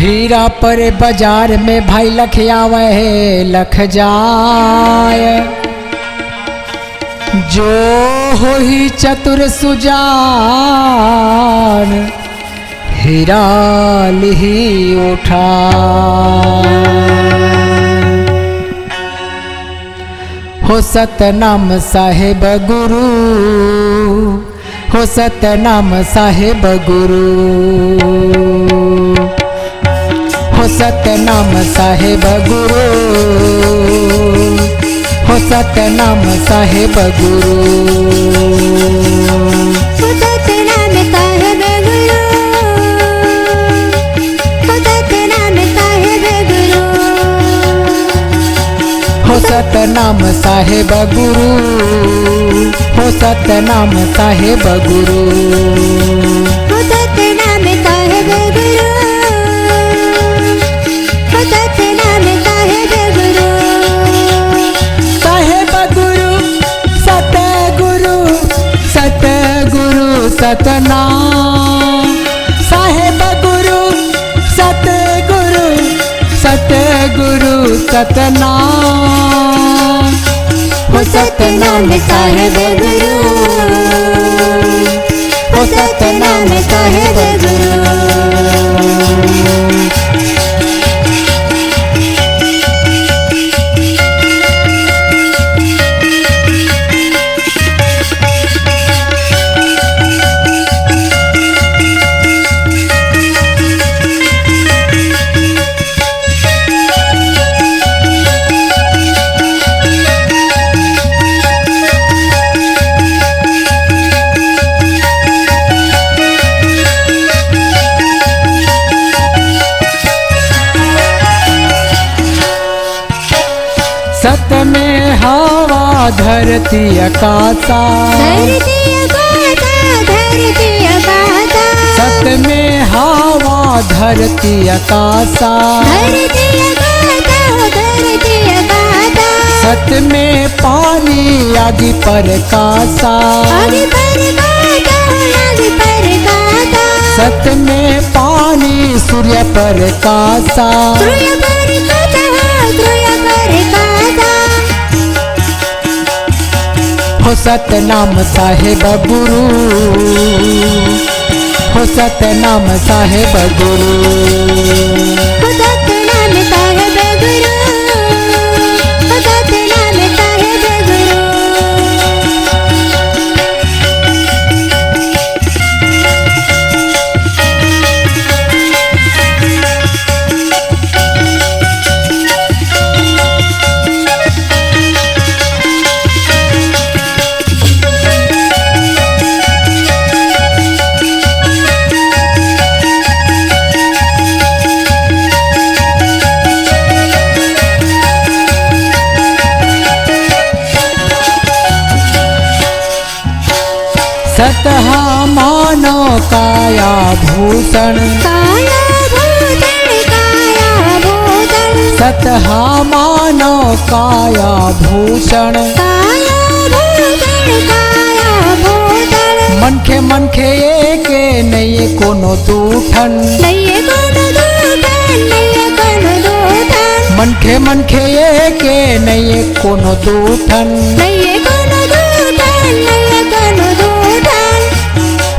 हीरा पर बाजार में भाई लख आवे लख जाय। जो हो ही चतुर सुजान हीरा लिही उठा। हो सतनाम साहेब गुरु, हो सतनाम साहेब गुरु, हो सतनाम साहेब गुरु, हो सतनाम साहेब गुरु, हो सतनाम साहेब गुरु, हो सतनाम साहेब गुरु, हो सतनाम साहेब गुरु, हो सतनाम साहेब गुरु, हो सतनाम साहेब गुरु, हो सतनाम साहेब गुरु, साहेब गुरु सतगुरु, सतगुरु सतनाम साहेब गुरु, सतगुरु सतगुरु सतनाम। हो सतनाम साहेब गुरु, हो सतनाम साहेब गुरु। सत में हवा धरती आकाशा, धरती आकाशा, धरती आकाशा, सत में हवा धरती आकाशा, धरती आकाशा, धरती आकाशा, सत में पानी आदि पर कासा, आगे पर काटा, आगे पर काटा, सत में पानी सूर्य पर कासा, सूर्य पर काटा, सूर्य पर काटा, हो सतनाम साहेब गुरु, हो सतनाम साहेब गुरु, हो सतनाम साहेब गुरु, हो सतनाम साहेब गुरु, सतहा मानो काया भूषण, काया भूषण, काया भूषण, सतहा मानो काया भूषण, काया भूषण, काया भूषण, मनखे मनखे एके नहीं कोनो दूठन, नये कोनो दूठन, नये कोनो दूठन, मनखे मनखे एके नहीं कोनो दूठन। नये कोनो दूठन, नये कोनो दूठन,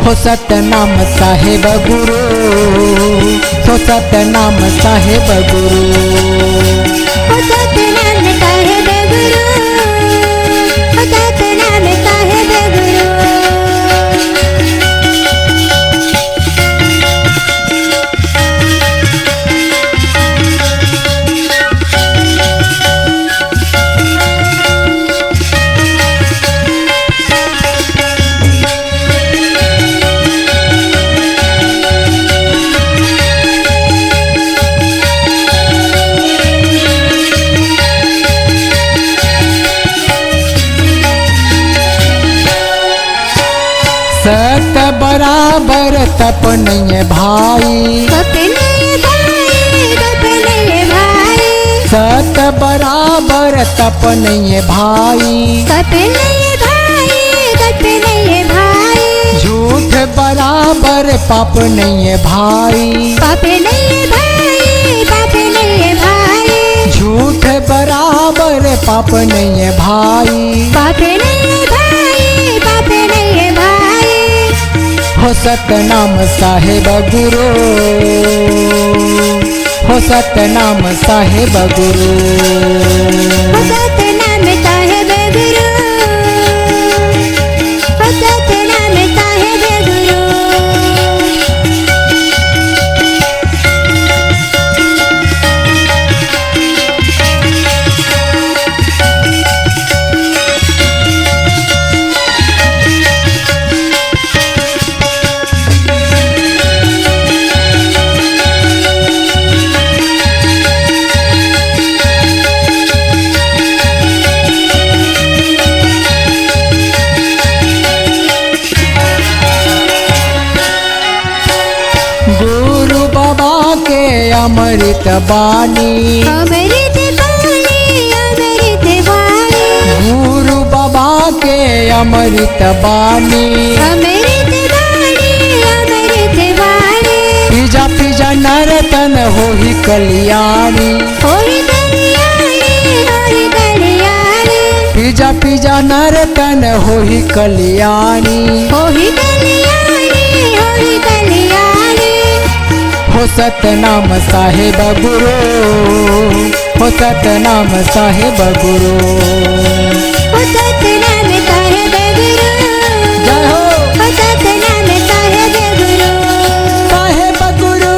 हो सतनाम साहेब गुरु, हो सतनाम साहेब गुरु, हो सतनाम साहेब गुरु, हो सतनाम साहेब गुरु, सत बराबर तप नहीं है भाई, अपने भाई, अपने भाई, सत बराबर तप नहीं है भाई, अपने भाई, अपने भाई, झूठ बराबर पाप नहीं है भाई, पाप नहीं भाई, पाप नहीं है भाई, पाप नहीं है भाई, पाप नहीं है भाई। हो सतनाम साहेब गुरु, हो सतनाम साहेब गुरु, हो सतनाम साहेब गुरु, हो सतनाम साहेब गुरु। गुरु बाबा के अमृत बानी, अमृत बाणी, अमृत बाणी, गुरु बाबा के अमृत बानी, अमृत बाणी, अमृत बाणी। पिजा पिजा नरतन होही कल्याणी, होरी कल्याणी, होरी कल्याणी, पिजा पिजा नरतन होही कल्याणी, होरी कल्याणी, होरी कल्याणी। हो सतनाम साहेब गुरु, हो सतनाम साहेब गुरु, हो सतनाम साहेब गुरु, जय हो हो सतनाम साहेब गुरु। साहेब गुरु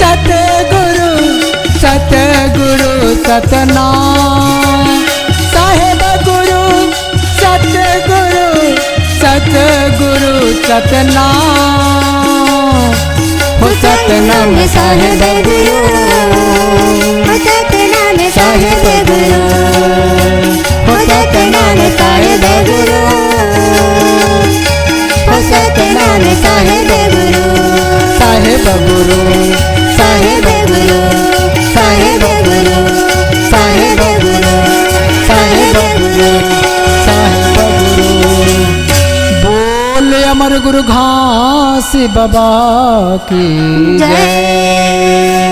सतगुरु, सतगुरु सतनाम साहेब गुरु, सतगुरु सतगुरु सतनाम, हो सतनाम साहेब गुरु, हो सतनाम साहेब गुरु, हो सतनाम साहेब गुरु, हो सतनाम साहेब गुरु, साहेब गुरु, साहेब गुरु, साहेब गुरु, साहेब गुरु, साहेब गुरु, साहेब गुरु। बोल अमर गुरु घास बाबा की जय।